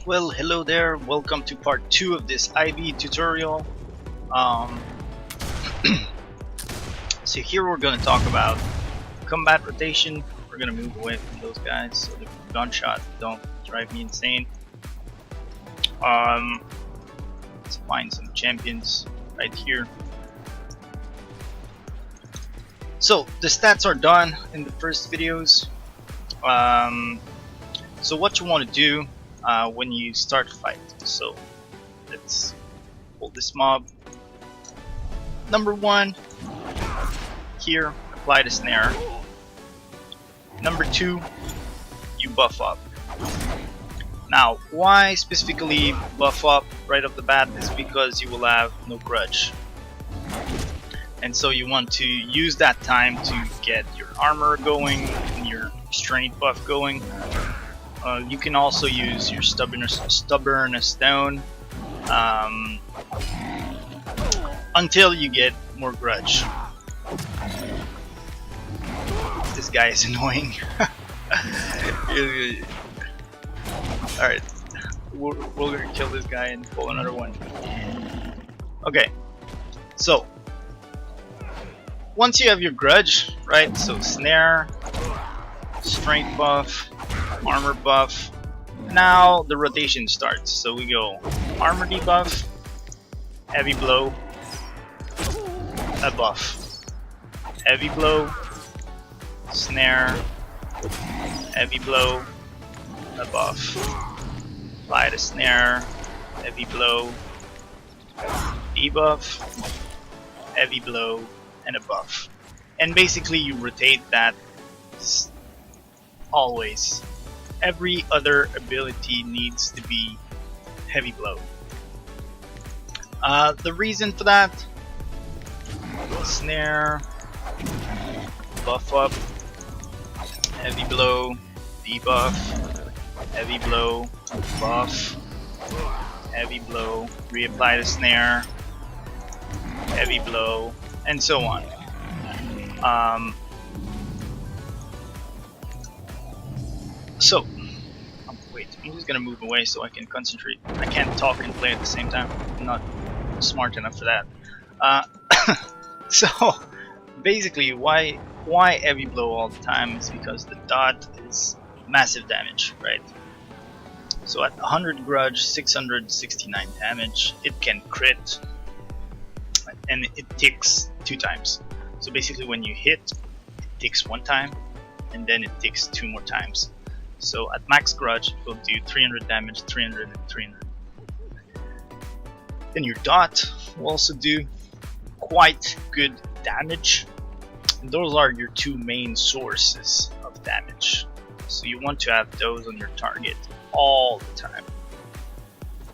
Well, hello there, welcome to part 2 of this IV tutorial. Um, so here we're going to talk about combat rotation. We're going to move away from those guys so the gunshot don't drive me insane. Let's find some champions right here. So the stats are done in the first videos. So what you want to do when you start a fight. So let's pull this mob. Number 1, here, apply the snare. Number 2, you buff up. Now, why specifically buff up right off the bat is because you will have no grudge. And so you want to use that time to get your armor going and your strength buff going. You can also use your stubbornness down until you get more grudge. This guy is annoying. Alright, we're gonna kill this guy and pull another one. Okay, so once you have your grudge, right? So snare, strength buff, armor buff. Now the rotation starts. So we go armor debuff, heavy blow, a buff, heavy blow, snare, heavy blow, a buff, apply the snare, heavy blow, debuff, heavy blow, and a buff. And basically you rotate that always. Every other ability needs to be heavy blow. The reason for that: snare, buff up, heavy blow, debuff, heavy blow, buff, heavy blow, reapply the snare, heavy blow, and so on. So, wait, I'm just gonna move away so I can concentrate. I can't talk and play at the same time. I'm not smart enough for that. So, basically, why heavy blow all the time is because the dot is massive damage, right? So at 100 grudge, 669 damage, it can crit, and it ticks 2 times. So basically, when you hit, it ticks 1 time, and then it ticks 2 more times. So at max grudge, it will do 300 damage, 300, and 300. Then your dot will also do quite good damage. And those are your 2 main sources of damage. So you want to have those on your target all the time.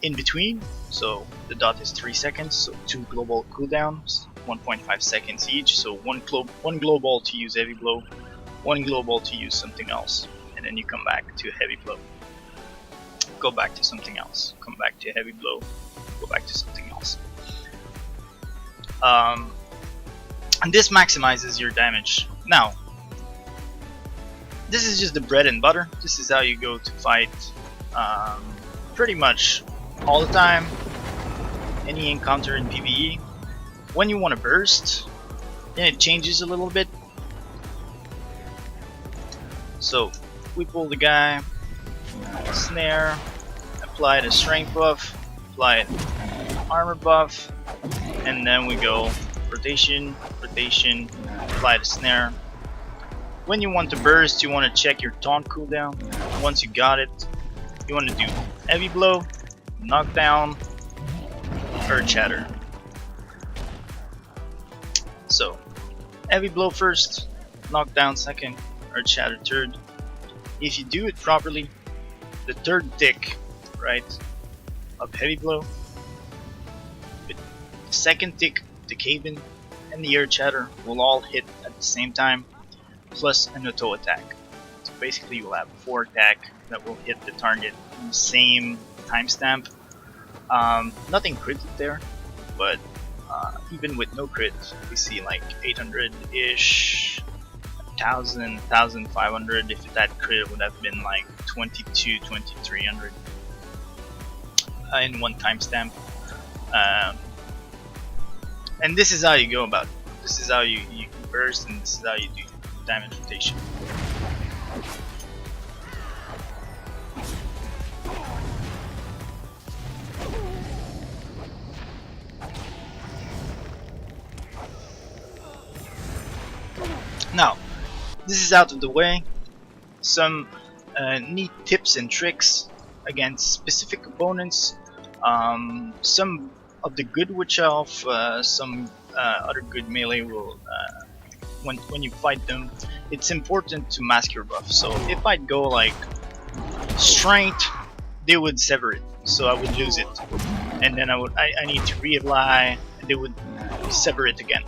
In between, so the dot is 3 seconds, so 2 global cooldowns, 1.5 seconds each. So one glow ball to use heavy blow, 1 glow ball to use something else. And then you come back to heavy blow, go back to something else, come back to heavy blow, go back to something else. And this maximizes your damage. Now, this is just the bread and butter. This is how you go to fight pretty much all the time, any encounter in PvE. When you want to burst, then it changes a little bit. So we pull the guy, snare, apply the strength buff, apply armor buff, and then we go rotation, rotation, apply the snare. When you want to burst, you want to check your taunt cooldown. Once you got it, you want to do heavy blow, knockdown, earth shatter. So heavy blow first, knockdown second, earth shatter third. If you do it properly, the 3rd tick, right, of heavy blow, the 2nd tick, the cave-in, and the earth shatter will all hit at the same time, plus an auto attack. So basically you will have 4 attack that will hit the target in the same timestamp. Nothing critted there, but even with no crit, we see like 800-ish, 1000, 1500. If that crit would have been like 22, 2300. in 1 timestamp. And this is how you go about it. This is how you burst, and this is how you do damage rotation. Now, this is out of the way. Some neat tips and tricks against specific opponents. Some of the good witch elf, some other good melee will, when you fight them, it's important to mask your buff. So if I'd go like strength, they would sever it, so I would lose it, and then I need to reapply, and they would sever it again.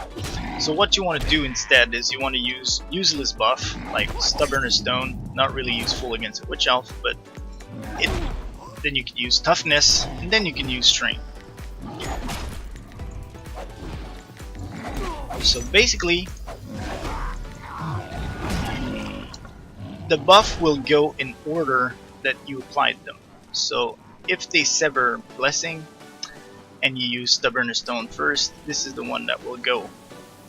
So what you want to do instead is you want to use useless buff like stubborn or stone, not really useful against a witch elf, but then you can use toughness, and then you can use strength. So basically, the buff will go in order that you applied them. So if they sever blessing and you use stubborn or stone first, this is the one that will go.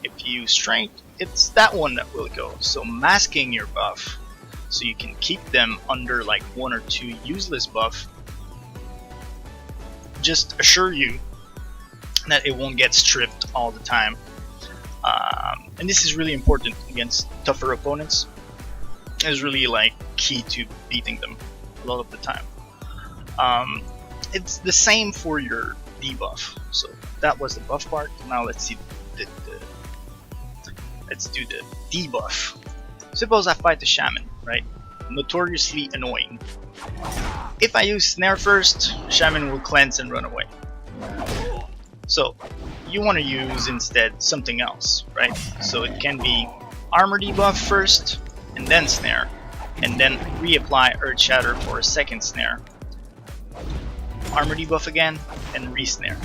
If you use strength, it's that one that will go. So masking your buff so you can keep them under like 1 or 2 useless buff, just assure you that it won't get stripped all the time. And this is really important against tougher opponents. It's really like key to beating them a lot of the time. It's the same for your debuff. So that was the buff part. Now let's see let's do the debuff. Suppose I fight the shaman, right? Notoriously annoying. If I use snare first, shaman will cleanse and run away. So you want to use instead something else, right? So it can be armor debuff first, and then snare, and then reapply Earth Shatter for a second snare. Armor debuff again, and re-snare.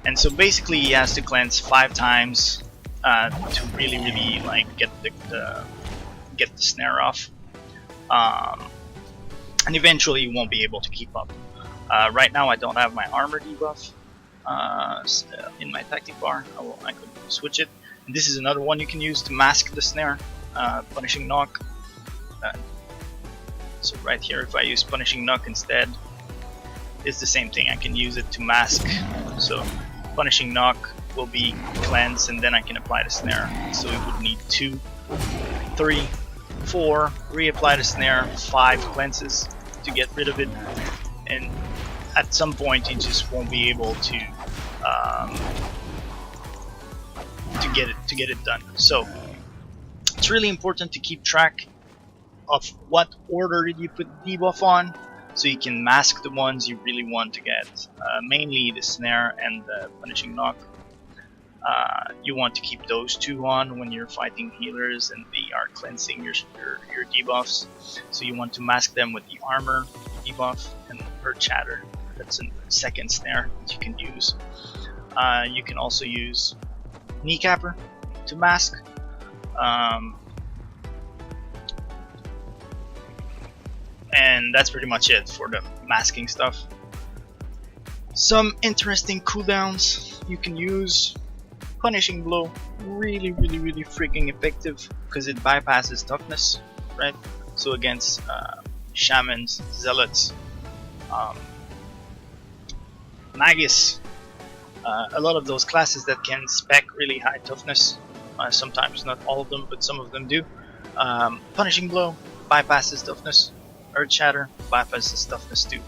And so basically he has to cleanse 5 times to really like get the snare off. And eventually you won't be able to keep up. Right now I don't have my armor debuff in my tactic bar. I could switch it. And this is another one you can use to mask the snare, punishing knock. So right here, if I use punishing knock instead, it's the same thing. I can use it to mask. So punishing knock will be cleanse, and then I can apply the snare. So we would need 2, 3, 4, reapply the snare, 5 cleanses to get rid of it, and at some point you just won't be able to get it done. So it's really important to keep track of what order did you put the debuff on, so you can mask the ones you really want to get, mainly the snare and the punishing knock. You want to keep those 2 on when you're fighting healers and they are cleansing your debuffs. So you want to mask them with the armor debuff and Earth Shatter. That's a second snare that you can use. You can also use Kneecapper to mask. And that's pretty much it for the masking stuff. Some interesting cooldowns you can use. Punishing Blow, really freaking effective because it bypasses toughness, right? So against shamans, zealots, magus, a lot of those classes that can spec really high toughness, sometimes not all of them, but some of them do. Punishing Blow bypasses toughness. Earth Shatter bypasses toughness too.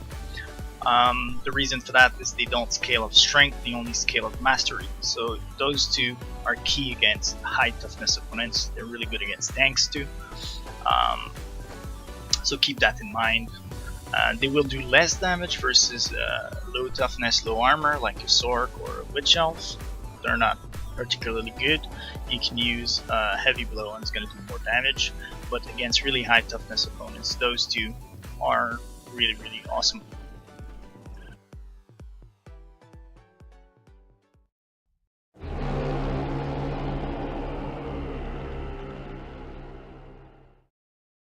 The reason for that is they don't scale of strength, they only scale of mastery. So those 2 are key against high toughness opponents. They're really good against tanks too. So keep that in mind. They will do less damage versus low toughness, low armor like a Sork or a Witch Elf. They're not particularly good. You can use Heavy Blow and it's going to do more damage. But against really high toughness opponents, those 2 are really awesome.